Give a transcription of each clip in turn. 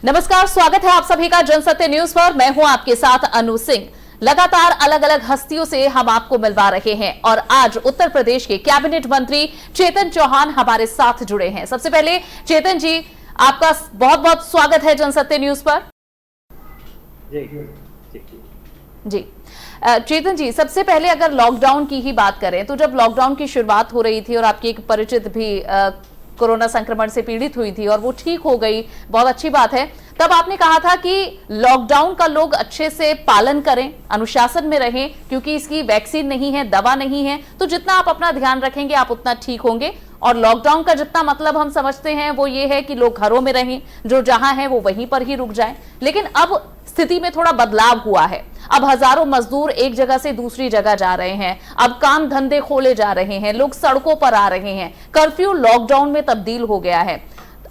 नमस्कार, स्वागत है आप सभी का जनसत्य न्यूज पर। मैं हूं आपके साथ अनु सिंह। लगातार अलग अलग हस्तियों से हम आपको मिलवा रहे हैं और आज उत्तर प्रदेश के कैबिनेट मंत्री चेतन चौहान हमारे साथ जुड़े हैं। सबसे पहले चेतन जी, आपका बहुत बहुत स्वागत है जनसत्य न्यूज पर। जी चेतन जी, सबसे पहले अगर लॉकडाउन की ही बात करें तो जब लॉकडाउन की शुरुआत हो रही थी और आपकी एक परिचित भी कोरोना संक्रमण से पीड़ित हुई थी और वो ठीक हो गई, बहुत अच्छी बात है, तब आपने कहा था कि लॉकडाउन का लोग अच्छे से पालन करें, अनुशासन में रहें, क्योंकि इसकी वैक्सीन नहीं है, दवा नहीं है, तो जितना आप अपना ध्यान रखेंगे आप उतना ठीक होंगे। और लॉकडाउन का जितना मतलब हम समझते हैं वो ये है कि लोग घरों में रहें, जो जहां है वो वहीं पर ही रुक जाएं। लेकिन अब स्थिति में थोड़ा बदलाव हुआ है। अब हजारों मजदूर एक जगह से दूसरी जगह जा रहे हैं, अब काम धंधे खोले जा रहे हैं, लोग सड़कों पर आ रहे हैं, कर्फ्यू लॉकडाउन में तब्दील हो गया है।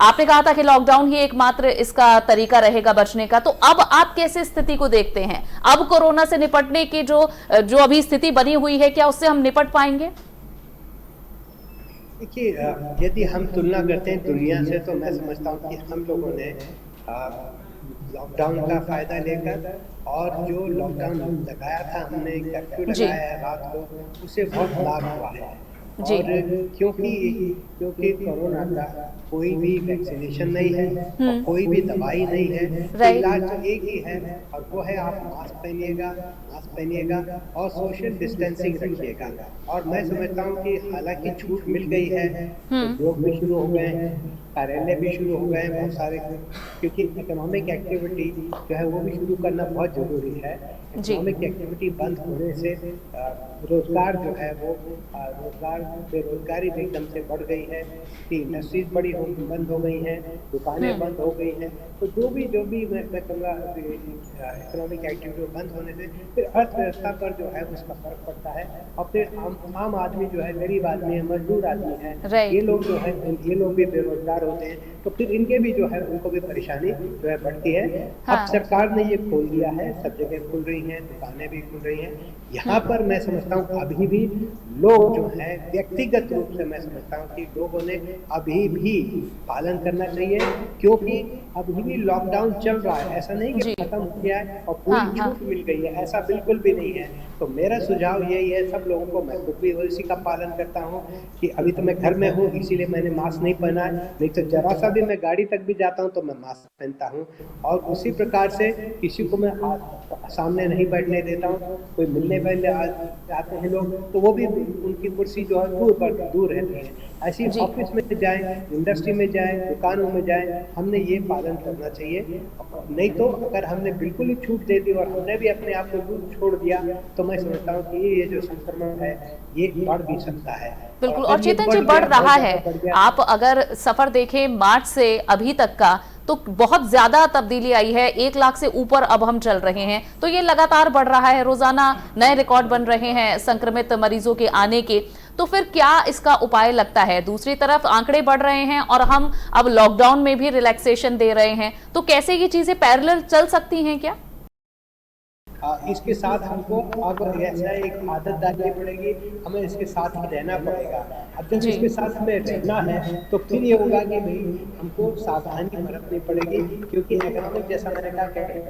आपने कहा था कि लॉकडाउन ही एकमात्र इसका तरीका रहेगा बचने का, तो अब आप कैसे स्थिति को देखते हैं? अब कोरोना से निपटने की जो अभी स्थिति बनी हुई है, क्या उससे हम निपट पाएंगे? देखिए, यदि हम तुलना करते हैं दुनिया से तो मैं समझता हूँ कि हम लोगों ने लॉकडाउन का फायदा लेकर और जो लॉकडाउन लगाया था, हमने कर्फ्यू लगाया है रात को, उससे बहुत लाभ हुआ है। और क्योंकि कोरोना का कोई भी वैक्सीनेशन नहीं है और कोई भी दवाई नहीं है, तो इलाज तो एक ही है और वो है आप मास्क पहनिएगा और सोशल डिस्टेंसिंग रखिएगा। और मैं समझता हूँ कि हालांकि छूट मिल गई है, उद्योग भी शुरू हो गए हैं, कार्यालय भी शुरू हो गए हैं बहुत सारे, क्योंकि इकोनॉमिक एक्टिविटी जो है वो भी शुरू करना बहुत जरूरी है। इकोनॉमिक एक्टिविटी बंद होने से रोजगार जो है वो बेरोजगारी भी एकदम से बढ़ गई है, इंडस्ट्रीज बंद हो गई हैं, दुकानें बंद हो गई हैं। तो जो भी मैं कहूँगा इकोनॉमिक एक्टिविटी बंद होने से फिर अर्थव्यवस्था पर जो है उसका फर्क पड़ता है। और फिर आम आदमी जो है, गरीब आदमी है, मजदूर आदमी है, ये लोग जो है ये लोग भी बेरोजगार होते हैं, तो फिर इनके भी जो है उनको भी परेशानी जो है बढ़ती है। अब सरकार ने ये खोल दिया है, सब जगह खुल रही हैं, दुकानें भी खुल रही हैं। यहाँ पर मैं समझता हूँ अभी भी लोग जो है व्यक्तिगत रूप से मैं समझता हूँ कि लोगों ने अभी भी पालन करना चाहिए, क्योंकि अभी भी लॉकडाउन चल रहा है। ऐसा नहीं कि खत्म हो गया है और पूरी छूट मिल गई है, ऐसा बिल्कुल भी नहीं है। तो मेरा सुझाव यही है सब लोगों को, मैं खुद भी इसी का पालन करता हूँ कि अभी तो मैं घर में हूँ इसीलिए मैंने मास्क नहीं पहना है, नहीं तो जरा सा भी मैं गाड़ी तक भी जाता हूँ तो मैं मास्क पहनता हूँ। और उसी प्रकार से किसी को मैं सामने नहीं बैठने देता हूँ। कोई मिलने आते हैं लोग तो वो भी उनकी कुर्सी जो है दूर रहती है। ऐसी ऑफिस में जाएं, इंडस्ट्री में जाएं, दुकानों में जाएं, हमने ये पालन करना चाहिए। नहीं तो अगर हमने बिल्कुल ही छूट दे दी और हमने भी अपने आप को दूर छोड़ दिया तो मैं समझता हूँ कि ये जो संक्रमण है ये बढ़ भी सकता है। बिल्कुल, और चेतन जी बढ़ रहा है। आप अगर सफर देखें मार्च से अभी तक का, तो बहुत ज्यादा तब्दीली आई है। 1 लाख से ऊपर अब हम चल रहे हैं, तो ये लगातार बढ़ रहा है, रोजाना नए रिकॉर्ड बन रहे हैं संक्रमित मरीजों के आने के। तो फिर क्या इसका उपाय लगता है? दूसरी तरफ आंकड़े बढ़ रहे हैं और हम अब लॉकडाउन में भी रिलैक्सेशन दे रहे हैं, तो कैसे ये चीजें पैरेलल चल सकती हैं क्या? इसके साथ हमको अब ऐसा एक आदत डालनी पड़ेगी, हमें इसके साथ ही रहना पड़ेगा। अब जब इसके साथ हमें रहना है तो फिर ये होगा कि भाई हमको सावधानी बरतनी पड़ेगी, क्योंकि इकोनॉमिक, जैसा मैंने कहा,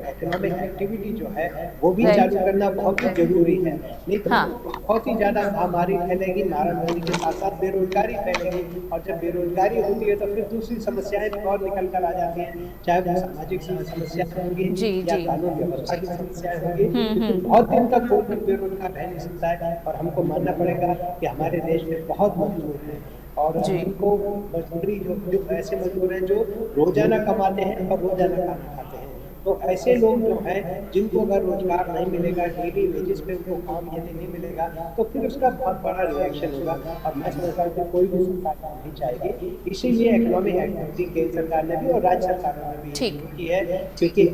इकोनॉमिक एक्टिविटी जो है वो भी चालू करना बहुत ही जरूरी है। नहीं तो बहुत ही ज्यादा महामारी फैलेगी, महामारी के साथ साथ बेरोजगारी फैलेगी, और जब बेरोजगारी होती है तो फिर दूसरी समस्याएं और निकल कर आ जाती हैं, चाहे वो सामाजिक समस्याएं होंगी या कानून व्यवस्था की समस्याएं होंगी। बहुत दिन तक कोई बेरोजगार रह नहीं सकता है और हमको मानना पड़ेगा कि हमारे देश में बहुत मजदूर हैं और उनको मजदूरी जो ऐसे मजदूर हैं जो रोजाना कमाते हैं और रोजाना खाना खाते हैं। तो ऐसे लोग जो हैं जिनको अगर रोजगार नहीं मिलेगा, डेली वेजेस पे उनको काम यदि नहीं मिलेगा तो फिर उसका बहुत बड़ा रिएक्शन होगा। और मैं समझता हूँ कि कोई भी सरकार नहीं चाहेगी, इसीलिए इकोनॉमिक एक्टिविटी केंद्र सरकार ने भी और राज्य सरकारों ने भी की है, क्योंकि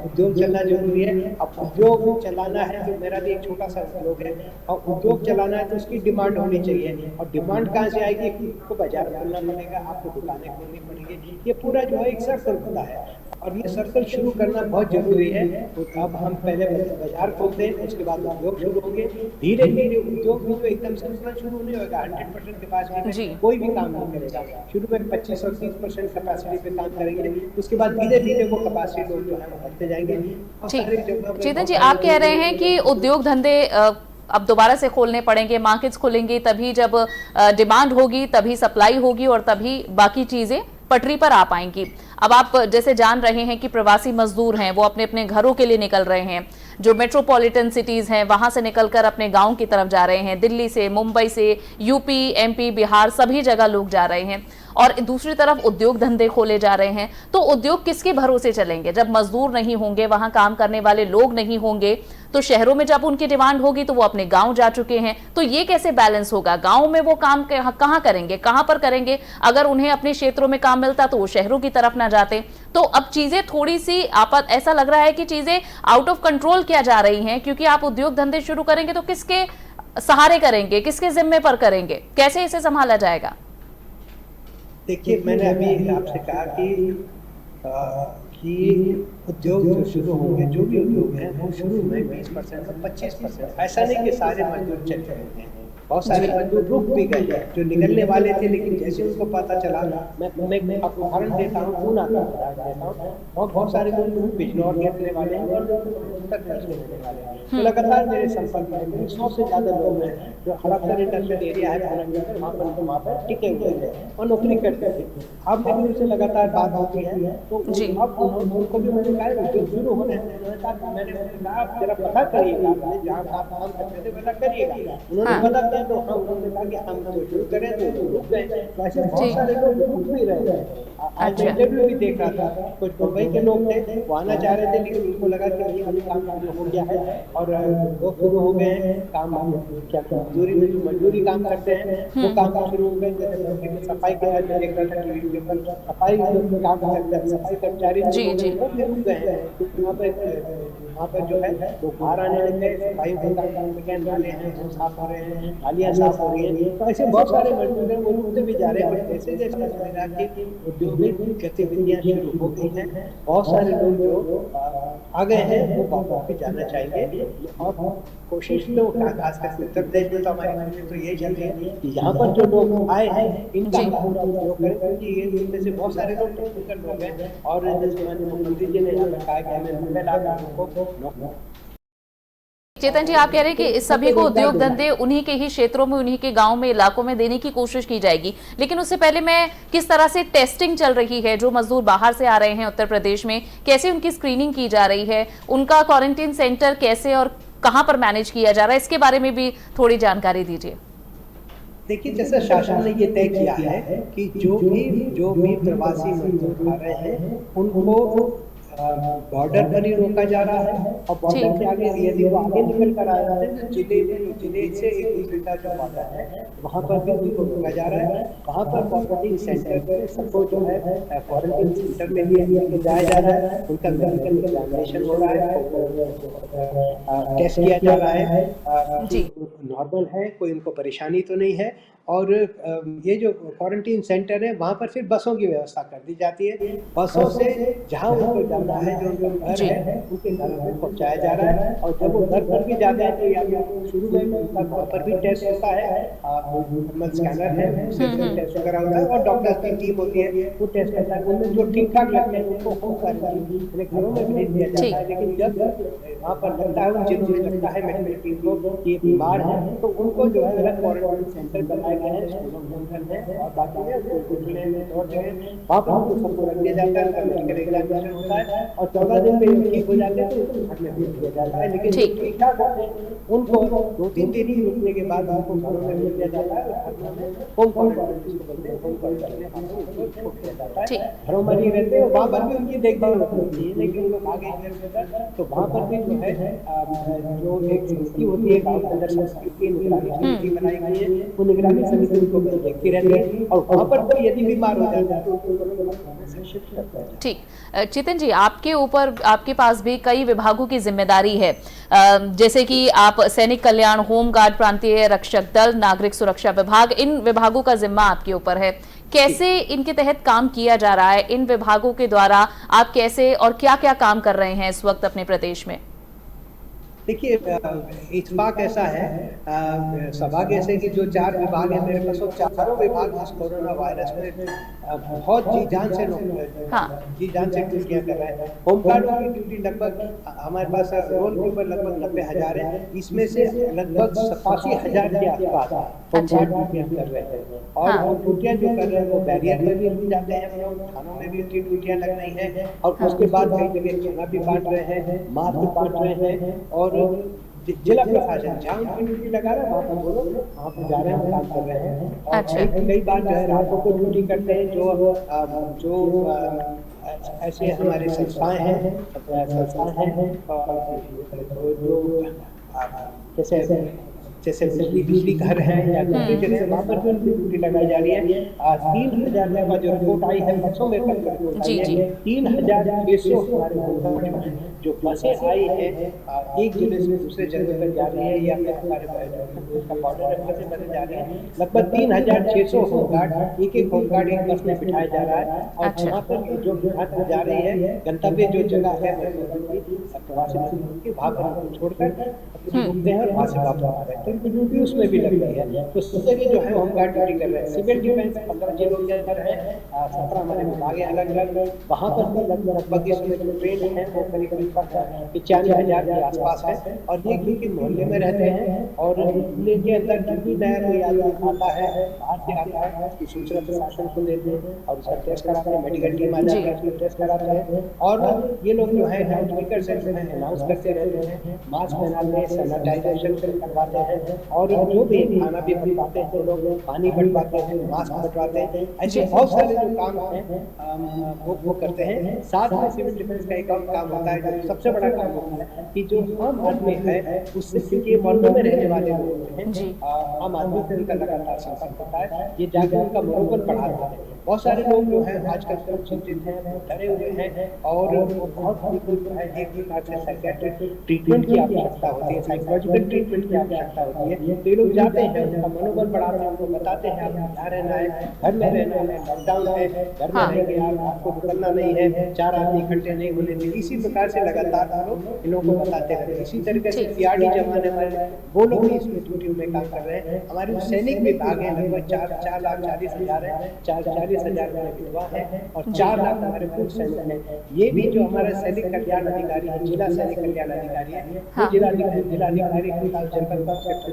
उद्योग चलना जरूरी है। अब उद्योग चलाना है तो मेरा भी एक छोटा सा उद्योग है, और उद्योग चलाना है तो उसकी डिमांड होनी चाहिए, और डिमांड कहाँ से आएगी? आपको बाजार खोलना पड़ेगा, आपको दुकानें खोलनी पड़ेगी, ये पूरा जो है एक सर्कल होता है। और ये सर्कल शुरू करना बहुत जरूरी है। तो अब हम पहले बाजार खोलते हैं, उसके बाद उद्योग शुरू होंगे। धीरे धीरे उद्योग भी तो एकदम से उतना शुरू नहीं होगा। 100% कैपेसिटी में कोई भी काम नहीं करेगा। शुरू में 25 और 30% कैपेसिटी पे काम करेंगे, उसके बाद धीरे धीरे वो कैपेसिटी लोग जो है बढ़ते जाएंगे। ठीक, चेतन जी आप कह रहे हैं कि उद्योग धंधे अब दोबारा से खोलने पड़ेंगे, मार्केट्स खोलेंगे, तभी जब डिमांड होगी तभी सप्लाई होगी और तभी बाकी चीजें पटरी पर आ पाएंगी। अब आप जैसे जान रहे हैं कि प्रवासी मजदूर हैं, वो अपने अपने घरों के लिए निकल रहे हैं। जो मेट्रोपॉलिटन सिटीज हैं वहां से निकलकर अपने गांव की तरफ जा रहे हैं। दिल्ली से, मुंबई से, यूपी, एमपी, बिहार, सभी जगह लोग जा रहे हैं। और दूसरी तरफ उद्योग धंधे खोले जा रहे हैं। तो उद्योग किसके भरोसे चलेंगे जब मजदूर नहीं होंगे, वहां काम करने वाले लोग नहीं होंगे? तो शहरों में जब उनकी डिमांड होगी तो वो अपने गांव जा चुके हैं। तो ये कैसे बैलेंस होगा? गांव में वो काम कहां करेंगे, कहां पर करेंगे? अगर उन्हें अपने क्षेत्रों में काम मिलता तो वो शहरों की तरफ ना जाते। तो अब चीजें थोड़ी सी ऐसा लग रहा है कि चीजें आउट ऑफ कंट्रोल किया जा रही हैं, क्योंकि आप उद्योग धंधे शुरू करेंगे तो किसके सहारे करेंगे, किसके जिम्मे पर करेंगे, कैसे इसे संभाला जाएगा? देखिए, मैंने अभी आपसे कहा कि उद्योग जो शुरू होंगे, जो भी उद्योग हैं, वो शुरू में 20% और 25%, ऐसा नहीं कि सारे मजदूर चले गए हैं। बहुत सारे मजदूर रुक भी गए जो निकलने वाले थे, लेकिन जैसे उनको पता चला, मैं आपको उदाहरण देता हूँ, खून आता देता हूँ, और बहुत सारे लोग बिजनौर के रहने वाले हैं और उत्तर प्रदेश के रहने वाले हैं। तो लगातार मेरे संपर्क में 100 से ज़्यादा लोग हैं जो हड़पसर इंडस्ट्रियल एरिया है वहाँ पर टिके हुए थे और नौकरी करते थे। अब लेकिन उनसे लगातार बात होती है, तो अब उनको भी मैंने कहा जो शुरू हो रहे हैं, मैंने कहा जरा पता करिएगा, जहाँ आप काम करते थे पता करिएगा। उन्होंने पता तो हम उन्होंने कहा कि हम तो शुरू करें, तो रुक गए। वैसे बहुत सारे लोग रुक भी रहे हैं। आज इंटरव्यू भी देख रहा था, कुछ मुंबई के लोग थे, वो आना चाह रहे थे, लेकिन उनको लगा कि नहीं अभी काम शुरू हो गया है और वो शुरू हो गए हैं काम। क्या मजदूरी में जो मजदूरी काम करते हैं वो काम शुरू हो गए। जैसे सफाई के बाद देख रहा था टीवी के ऊपर, सफाई काम करते हैं, सफाई कर्मचारी वो भी रुक गए हैं। वहाँ पर जो है वो बाहर आने लगे, सफाई नाले हैं वो साफ हो रहे हैं, नालियाँ साफ हो रही हैं। तो ऐसे बहुत सारे मजदूर हैं वो रुकते भी जा रहे हैं। जैसे जैसे मेरा कि औद्योगिक गतिविधियाँ शुरू हो गई हैं, बहुत सारे लोग जो आ गए हैं वो वापस जाना चाहेंगे। और कोशिश तो खासकर उत्तर प्रदेश में तो हमारे तो यही चल रही है कि यहाँ पर जो लोग आए हैं इनका पूरा उपयोग करें, क्योंकि ये इनमें से बहुत सारे लोग टेक्निकल लोग हैं। और जैसे माननीय मुख्यमंत्री जी ने यहाँ कहा कि हमें 90 लाख लोगों को। चेतन जी आप कह रहे हैं कि इस सभी को उद्योग धंधे उन्हीं के ही क्षेत्रों में, उन्हीं के गांव में, इलाकों में देने की कोशिश की जाएगी, लेकिन उससे पहले मैं किस तरह से टेस्टिंग चल रही है? जो मजदूर बाहर से आ रहे हैं उत्तर प्रदेश में, कैसे उनकी स्क्रीनिंग की जा रही है? उनका क्वारंटीन सेंटर कैसे और कहां पर मैनेज किया जा रहा है? इसके बारे में भी थोड़ी जानकारी दीजिए। देखिए, जैसे शासन ने ये तय किया है कि जो भी प्रवासी मजदूर आ रहे हैं उनको बॉर्डर पर ही रोका जा रहा है। और बॉर्डर से आगे यदि वो आगे निकल कर आ जाते हैं तो जिले से एक दूसरे का जो बॉर्डर है वहाँ पर भी उनको रोका जा रहा है। वहाँ पर क्वारंटीन सेंटर पे सबको जो है क्वारंटीन सेंटर में भी जाया जा रहा है, उनका मेडिकल एग्जामिनेशन हो रहा है, टेस्ट किया जा रहा है, नॉर्मल है, कोई उनको परेशानी तो नहीं है। और ये जो क्वारंटीन सेंटर है वहाँ पर फिर बसों की व्यवस्था कर दी जाती है। बसों से जहाँ उनको जाना है, जो उनका घर है, उनके घर में पहुँचाया जा रहा है। और जब वो घर पर भी जाते हैं तो या शुरू में उनका वहाँ पर भी टेस्ट होता है, थर्मल स्कैनर है, टेस्ट वगैरह होता है और डॉक्टर्स की टीम होती है, वो टेस्ट करता है। उनमें जो ठीक ठाक लगते हैं उनको होम क्वारंटीन घरों में भेज दिया जाता है। लेकिन जब वहाँ पर लगता है, जिन में लगता है मेडिकल टीम को कि बीमार है, तो उनको जो है अलग क्वारंटीन सेंटर बनाया गया है, और बाकी है और वहाँ पर उनको सबको रख दिया जाता है, मेडिकल एग्जामिनेशन होता है और 14 दिन में ठीक हो जाते हैं तो घर में भेज दिया जाता है। लेकिन ठीक ठाक होते हैं उनको 2-3 दिन ही रुकने के बाद उनको घरों में भेज दिया जाता है। होम क्वारंटाइन घरों में नहीं रहते, वहाँ पर भी उनकी देखभाल होती है। लेकिन लोग आगे तो वहाँ पर भी जो है जो एक समिति होती है गाँव के अंदर, संस्कृति निगरानी समिति बनाई गई है, वो निगरानी समिति उनको देखती रहती है और वहाँ पर कोई यदि बीमार हो जाता है तो ठीक। चेतन जी आपके ऊपर, आपके पास भी कई विभागों की जिम्मेदारी है, जैसे कि आप सैनिक कल्याण, होमगार्ड, प्रांतीय रक्षक दल, नागरिक सुरक्षा विभाग, इन विभागों का जिम्मा आपके ऊपर है। कैसे इनके तहत काम किया जा रहा है, इन विभागों के द्वारा आप कैसे और क्या क्या काम कर रहे हैं इस वक्त अपने प्रदेश में? देखिए, इत्तेफाक ऐसा है, सौभाग्य से कि जो 4 विभाग हैं मेरे पास, वो चारों विभाग इस कोरोना वायरस में बहुत जी जान से ड्यूटियां कर रहे हैं। होमगार्डों की ड्यूटी लगभग हमारे पास रोल के ऊपर लगभग 90,000 है, इसमें से लगभग 87,000 के आसपास होमगार्ड ड्यूटियां कर रहे हैं। और वो ड्यूटियां जो कर रहे हैं वो बैरियर में भी रुक जाते हैं, हम लोग थानों में भी उनकी ड्यूटियां लग रही हैं, और उसके बाद कई जगह खाना भी बांट रहे हैं, मास्क बांट रहे हैं, और जिला प्रशासन जहाँ उनकी ड्यूटी लगा रहा है वहाँ पर वो लोग वहाँ पर जा रहे हैं, काम कर रहे हैं। और कई बार जो है रातों को ड्यूटी करते हैं, जो ऐसे हमारे संस्थाएं हैं जो जैसे बिजली घर है या कंप्यूटर है, वहाँ पर भी उनकी ड्यूटी लगाई जा रही है। 3,000 का जो रिपोर्ट आई है बसों में कल रिपोर्ट आई है, 3,600 हमारे जो बसें आई है एक जिले से दूसरे जगह पर जा रही है, या फिर हमारे बॉर्डर है वहाँ से बसे जा रही है। लगभग 3,600 होमगार्ड, एक होमगार्ड एक बस में बिठाया जा रहा है, और वहाँ पर जो जा रही है गंतव्य जो जगह है वहाँ पर छोड़कर घूमते हैं और वहाँ से वापस आ रहे हैं, तो उनकी ड्यूटी उसमें भी लग रही है। तो उससे भी जो है होमगार्ड ड्यूटी कर रहे हैं। सिविल डिफेंस 15 जिलों के अंदर है, 17 हमारे विभाग है अलग अलग, वहाँ पर भी लगभग इसमें जो ट्रेन है वो करीब 95,000 के आसपास है, और ये किसी मोहल्ले में रहते हैं, और जिले के अंदर जब भी नया कोई आदमी आता है बाहर से आता है उसकी सूचना प्रशासन को देते हैं, और उसका टेस्ट कराते हैं, मेडिकल टीम आ जाती है उसको टेस्ट कराते हैं, और ये लोग जो है लाउड स्पीकर से अनाउंस करते रहते हैं, मास्क पहनाते हैं, सैनिटाइजेशन करवाते हैं, और जो भी खाना भी बनवाते हैं लोग, पानी बनवाते हैं, मास्क बनवाते हैं, ऐसे बहुत सारे जो काम हैं वो करते हैं। साथ में सिविल डिफेंस का एक और काम होता है जो सबसे बड़ा काम होता है कि जो आम आदमी है उससे, क्योंकि मोहल्लों में रहने वाले लोग होते हैं, आम आदमी से उनका लगातार संपर्क होता है, ये जाकर उनका मनोबल बढ़ाता है। बहुत सारे लोग जो है आजकल चिंतित हैं, डरे हुए हैं, और बहुत जो है एक प्रकार से साइकियाट्रिक ट्रीटमेंट की आवश्यकता होती है, साइकोलॉजिकल ट्रीटमेंट की आवश्यकता होती है। तो ये लोग जाते हैं, उनका मनोबल बढ़ाते हैं, उनको बताते हैं आप यहाँ रहना है, घर में रहना है, लॉकडाउन है, घर में रहेंगे आपको निकलना नहीं है, 4 आदमी इकट्ठे नहीं होने देंगे। इसी प्रकार से लगातार हम लोग इन लोगों को बताते रहते हैं। इसी तरीके से पीआरडी जमाने में वो लोग भी इसमें ड्यूटी में काम कर रहे हैं। हमारे सैनिक विभाग है लगभग 4,40,000 है, 40,000 विधवा है, और 4 लाख हमारे पूर्व सैनिक हैं। ये भी जो हमारा सैनिक कल्याण अधिकारी है, जिला सैनिक कल्याण अधिकारी है, वो जिलाधिकारी जनपद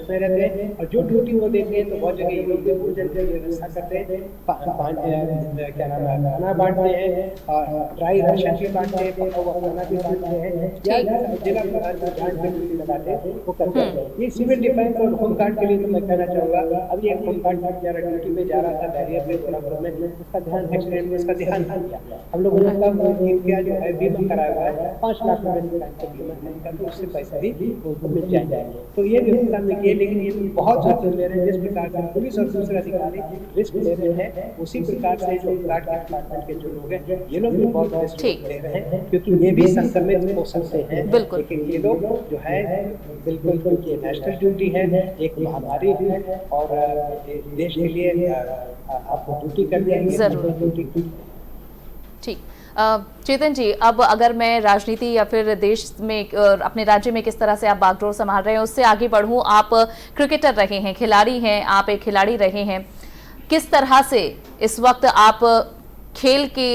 में रहते हैं, और जो ड्यूटी वो देते हैं तो बहुत जगह ये लोग भोजन की व्यवस्था करते हैं, क्या नाम है, खाना बांटते हैं, और ड्राई राशन भी बांटते हैं, खाना भी बांटते हैं, या जिला प्रधान को जांच में ड्यूटी लगाते हैं वो करते हैं। ये सिविल डिफेंस और होमगार्ड के लिए तो मैं कहना चाहूँगा, अभी एक होमगार्ड ड्यूटी में जा रहा था बैरियर पे गोरखपुर में, उसका ध्यान एक्सीडेंट में उसका ध्यान नहीं दिया। हम लोगों ने उनका जो है बीमा कराया हुआ है, 5 लाख रुपए का बीमा है उनका, तो उससे पैसा भी उनको मिल जाएगा। तो ये व्यवस्था में किए, लेकिन ये बहुत जोखिम ले रहे हैं। जिस प्रकार से पुलिस और दूसरे अधिकारी रिस्क ले रहे हैं, उसी प्रकार से जो होमगार्ड के डिपार्टमेंट के जो लोग हैं ये लोग भी बहुत रिस्क ले रहे हैं, क्योंकि ये भी संक्रमित हो सकते हैं। लेकिन ये लोग जो है बिल्कुल, क्योंकि नेशनल ड्यूटी है, एक महामारी है, और देश के लिए आपको ड्यूटी करनी है। ठीक, चेतन जी, अब अगर मैं राजनीति या फिर देश में अपने राज्य में किस तरह से आप बागडोर संभाल रहे हैं उससे आगे बढ़ूं, आप क्रिकेटर रहे हैं, खिलाड़ी हैं, आप एक खिलाड़ी रहे हैं, किस तरह से इस वक्त आप खेल के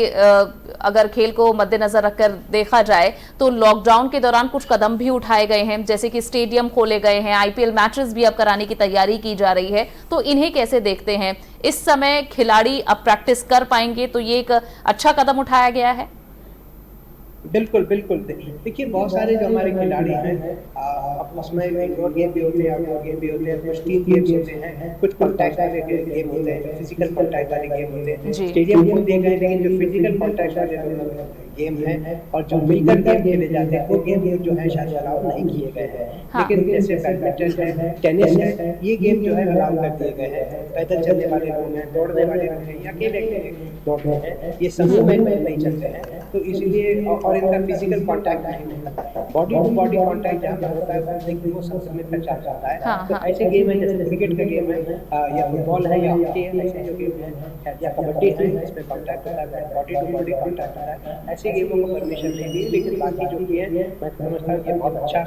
अगर खेल को मद्देनजर रखकर देखा जाए तो लॉकडाउन के दौरान कुछ कदम भी उठाए गए हैं, जैसे कि स्टेडियम खोले गए हैं, आईपीएल मैचेस भी अब कराने की तैयारी की जा रही है, तो इन्हें कैसे देखते हैं? इस समय खिलाड़ी अब प्रैक्टिस कर पाएंगे, तो ये एक अच्छा कदम उठाया गया है। बिल्कुल बिल्कुल, देखिए बहुत सारे जो हमारे खिलाड़ी हैं उसमें इंडोर गेम भी होते हैं, आउटडोर गेम भी होते हैं, कुछ टीम गेम्स होते हैं, कुछ कॉन्टैक्ट वाले गेम होते हैं, फिजिकल कॉन्टैक्ट वाले गेम होते हैं। स्टेडियम खोल दिए गए, लेकिन जो फिजिकल कॉन्टैक्ट वाले गेम है और जो मिलकर गेम खेले जाते हैं वो गेम जो है शायद अलाउ नहीं किए गए हैं। लेकिन जैसे बैडमिंटन है, टेनिस है, ये गेम जो है अलाउ कर दिए गए हैं। पैदल चलने वाले लोग हैं, दौड़ने वाले लोग हैं, या अकेले दौड़ते हैं, ये समूह में नहीं चलते हैं। तो इसलिए और इनका फिजिकल कांटेक्ट नहीं होता, बॉडी टू बॉडी कांटेक्ट जहाँ पर होता है देखिए वो संक्रमित का चांस होता है। हाँ, तो हाँ। ऐसे गेम है जैसे क्रिकेट का गेम है या फुटबॉल है या हॉकी है, ऐसे जो गेम है या कबड्डी है इसमें कांटेक्ट होता है, बॉडी टू बॉडी कांटेक्ट होता है, ऐसे गेमों को परमिशन नहीं दी। लेकिन बाकी जो भी है मैं समझता हूँ कि बहुत अच्छा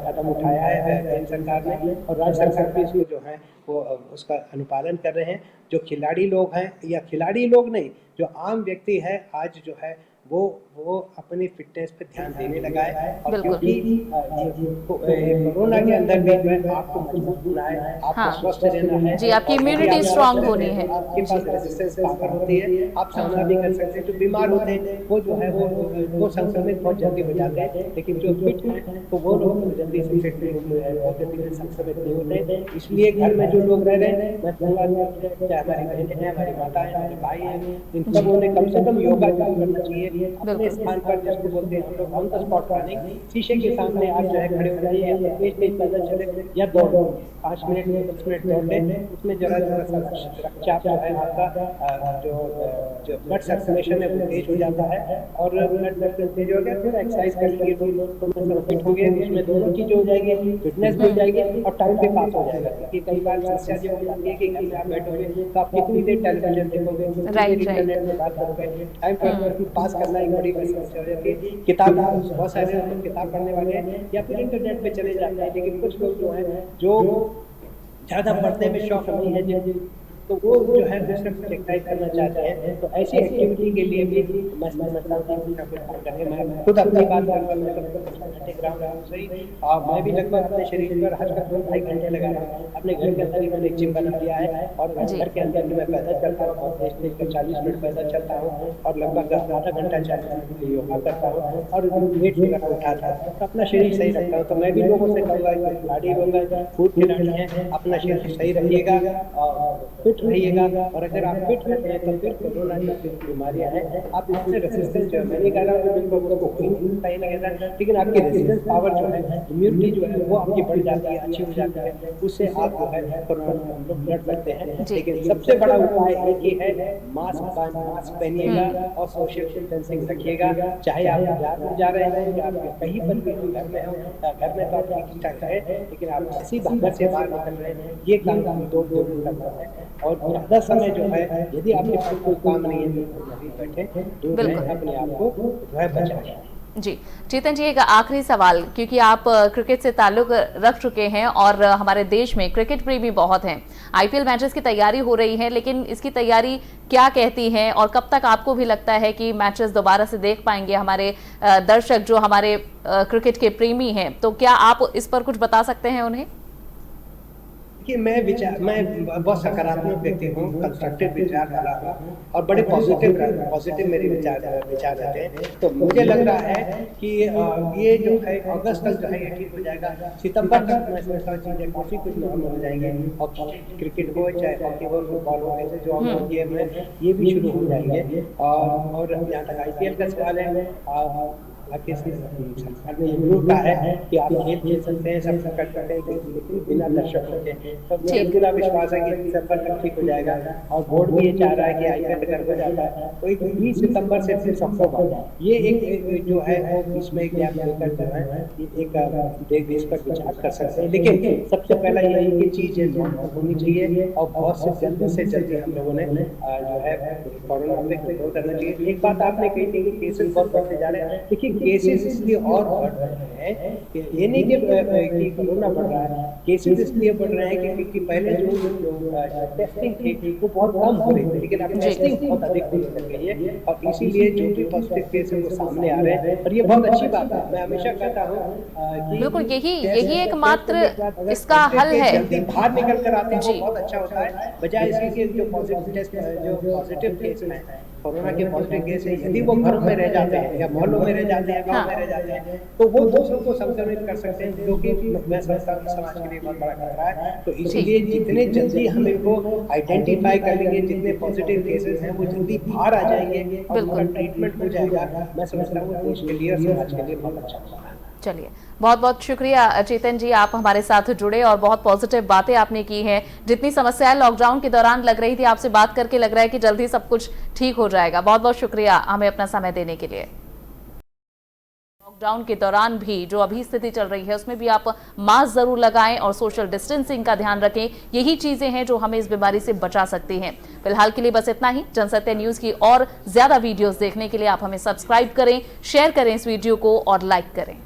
कदम उठाया है केंद्र सरकार ने, और राज्य सरकार भी इसको जो है वो उसका अनुपालन कर रहे हैं। जो खिलाड़ी लोग हैं या खिलाड़ी लोग नहीं, जो आम व्यक्ति है आज जो है वो अपनी फिटनेस पे ध्यान देने लगा है। और बिल्कुल। क्योंकि कोरोना के अंदर भी जो है आपको मजबूत होना है, आपको हाँ। स्वस्थ रहना है जी, आपकी और यदि immunity आप strong स्वस्थ होनी रहते है। हैं, आपके पास रेजिस्टेंस पावर होती है, आप सामना भी कर सकते हैं। जो बीमार होते हैं वो जो है वो संक्रमित बहुत जल्दी हो जाते हैं, लेकिन जो फिट हैं तो वो लोग जल्दी से फिट नहीं होते हैं, बहुत जल्दी से संक्रमित नहीं होते। इसलिए घर में जो लोग रह रहे हैं, मैं कहूँगा चाहे हमारी बहनें हैं, हमारी माता है, हमारे भाई हैं, इन सबों ने कम से कम योगा चालू करना चाहिए अपने स्थान पर, जिसको बोलते हैं हम लोग ऑन द स्पॉट रनिंग। शीशे के सामने आप जो है खड़े हो जाइए या तेज पैदल चले या दौड़ 5 मिनट 10 मिनट दौड़ लें, उसमें जरा सा रक्तचाप जो है आपका जो ब्लड सर्कुलेशन है वो तेज हो जाता है, और ब्लड सर्कुलेशन तेज हो गया फिर एक्सरसाइज कर लीजिए तो मतलब फिट हो गए, उसमें दोनों चीज़ें हो जाएगी, फिटनेस भी हो जाएगी और टाइम पे पास हो जाएगा। क्योंकि कई बार समस्या जो हो जाती है कि घर में आप बैठोगे तो आप कितनी देर टेलीविजन देखोगे, राइट, इंटरनेट में बात करोगे, टाइम पर पास करना एक बड़ी समस्या हो जाती है। किताब बहुत सारे लोग किताब पढ़ने वाले हैं या फिर इंटरनेट पे चले जाते हैं, लेकिन कुछ लोग जो है जो ज़्यादा पढ़ने में शौक नहीं है तो वो जो है दूसरे कुछ एक्सरसाइज करना चाहते हैं, तो ऐसी एक्टिविटी के लिए भी मैं समझता हूँ कि कुछ काम करें। मैं खुद अपनी बात करूँगा, मैं ग्राउंड सही मैं भी लगभग अपने शरीर पर हर 2-2.5 घंटे लगा रहा हूँ। अपने घर के अंदर ही मैंने एक जिम बना लिया है और घर के अंदर मैं पैदल चलता हूँ, बहुत तेज तेज 40 मिनट पैदल चलता हूँ और लगभग आधा घंटा योगा करता हूँ और वेट वगैरह उठाता हूँ, तो अपना शरीर सही रखता हूँ। तो मैं भी लोगों से कहूँगा कि खिलाड़ी लोग हैं, खूब खिलाड़ी हैं, अपना शरीर सही रखिएगा और फिट रहिएगा। और अगर आप फिट रहते हैं तो फिर कोरोना जैसी बीमारियां हैं आप इससे रेजिस्टेंस जो है, मैं नहीं कह रहा हूँ बिल्कुल को कोई नहीं लगेगा, लेकिन आपकी रेजिस्टेंस पावर जो है, इम्यूनिटी जो है वो आपकी बढ़ जाती है, अच्छी हो जाती है, उससे आप जो है कोरोना से हम लोग लड़ सकते हैं। लेकिन सबसे बड़ा उपाय एक ही है, मास्क पहनिएगा और सोशल डिस्टेंसिंग रखिएगा। चाहे आप बाजार में जा रहे हैं या आप कहीं पर भी हो, घर में हो, घर में तो आप ठीक ठाक है, लेकिन आप ऐसी घर से बाहर निकल रहे हैं, ये काम दो करना है। और ज़्यादा समय जो है यदि आपके पास कोई काम नहीं है तो घर बैठे दूर रहें, अपने आप को जो है बचाएं। जी चेतन जी, एक आखिरी सवाल, क्योंकि आप क्रिकेट से ताल्लुक रख चुके हैं और हमारे देश में क्रिकेट प्रेमी बहुत हैं, आईपीएल मैचेस की तैयारी हो रही है, लेकिन इसकी तैयारी क्या कहती है और कब तक आपको भी लगता है कि मैचेस दोबारा से देख पाएंगे हमारे दर्शक जो हमारे क्रिकेट के प्रेमी हैं? तो क्या आप इस पर कुछ बता सकते हैं उन्हें? कि मैं बहुत सकारात्मक व्यक्ति हूँ, कंस्ट्रक्टिव विचार वाला हूँ और बड़े पॉजिटिव मेरे विचार रहते हैं। तो मुझे लग रहा है कि ये जो है अगस्त तक जो है ये ठीक हो जाएगा, सितंबर तक मैं समझता हूँ चीज़ें काफ़ी कुछ नॉर्मल हो जाएंगे और क्रिकेट हो चाहे हॉकी हो फुटबॉल हो, ऐसे जो आउटडोर गेम है ये भी शुरू हो जाएंगे। और जहाँ तक आईपीएल का सवाल है, सरकार ने ये कहा है कि आप खेल सकते हैं, सब कर सकते हैं, लेकिन बिना दर्शकों के। तो मुझे पूरा विश्वास है कि सितंबर तक ठीक हो जाएगा और बोर्ड भी ये चाह रहा है कि आईपीएल अगर हो जाता है तो 20 सितंबर से फिर अक्टूबर ये एक जो है वो इसमें गैप लेकर जो है एक देश पर विचार कर सकते हैं। लेकिन सबसे पहला यही कि चीज़ें होनी चाहिए और बहुत से जल्दी हम लोगों ने जो है कोरोना पे कंट्रोल करना चाहिए। एक बात आपने कही थी कि केसेस बहुत बढ़ते जा रहे हैं, देखिए केसेस इसलिए और बढ़ रहे हैं कि ये नहीं कि कोरोना बढ़ रहा है, केसेस इसलिए बढ़ रहे हैं क्योंकि पहले जो टेस्टिंग थी वो बहुत कम हो रही थी, लेकिन अब टेस्टिंग बहुत अधिक होने लग गई है और इसीलिए जो भी पॉजिटिव केस है वो सामने आ रहे हैं और ये बहुत अच्छी बात है। मैं हमेशा कहता हूँ बिल्कुल यही एकमात्र इसका हल है, जल्दी बाहर निकल कर आते हैं वो बहुत अच्छा होता है, बजाय इसके कि जो पॉजिटिव केस हैं कोरोना के पॉजिटिव केस है, यदि वो घरों में रह जाते हैं या मोहल्लों में रह जाते हैं, गाँव में रह जाते हैं, तो वो दूसरों को संक्रमित कर सकते हैं, जो कि मैं समझता हूँ समाज के लिए बहुत बड़ा खतरा है। तो इसीलिए जितने जल्दी हम इनको आइडेंटिफाई कर लेंगे, जितने पॉजिटिव केसेस हैं वो जल्दी बाहर आ जाएंगे और उनका ट्रीटमेंट हो जाएगा, मैं समझता हूँ देश के लिए और समाज के लिए बहुत अच्छा होगा। चलिए, बहुत बहुत शुक्रिया चेतन जी, आप हमारे साथ जुड़े और बहुत पॉजिटिव बातें आपने की हैं। जितनी समस्याएं लॉकडाउन के दौरान लग रही थी, आपसे बात करके लग रहा है कि जल्दी सब कुछ ठीक हो जाएगा। बहुत बहुत शुक्रिया हमें अपना समय देने के लिए। लॉकडाउन के दौरान भी जो अभी स्थिति चल रही है उसमें भी आप मास्क जरूर लगाएं और सोशल डिस्टेंसिंग का ध्यान रखें। यही चीजें हैं जो हमें इस बीमारी से बचा सकती हैं। फिलहाल के लिए बस इतना ही। जनसत्य न्यूज की और ज्यादा वीडियोस देखने के लिए आप हमें सब्सक्राइब करें, शेयर करें इस वीडियो को और लाइक करें।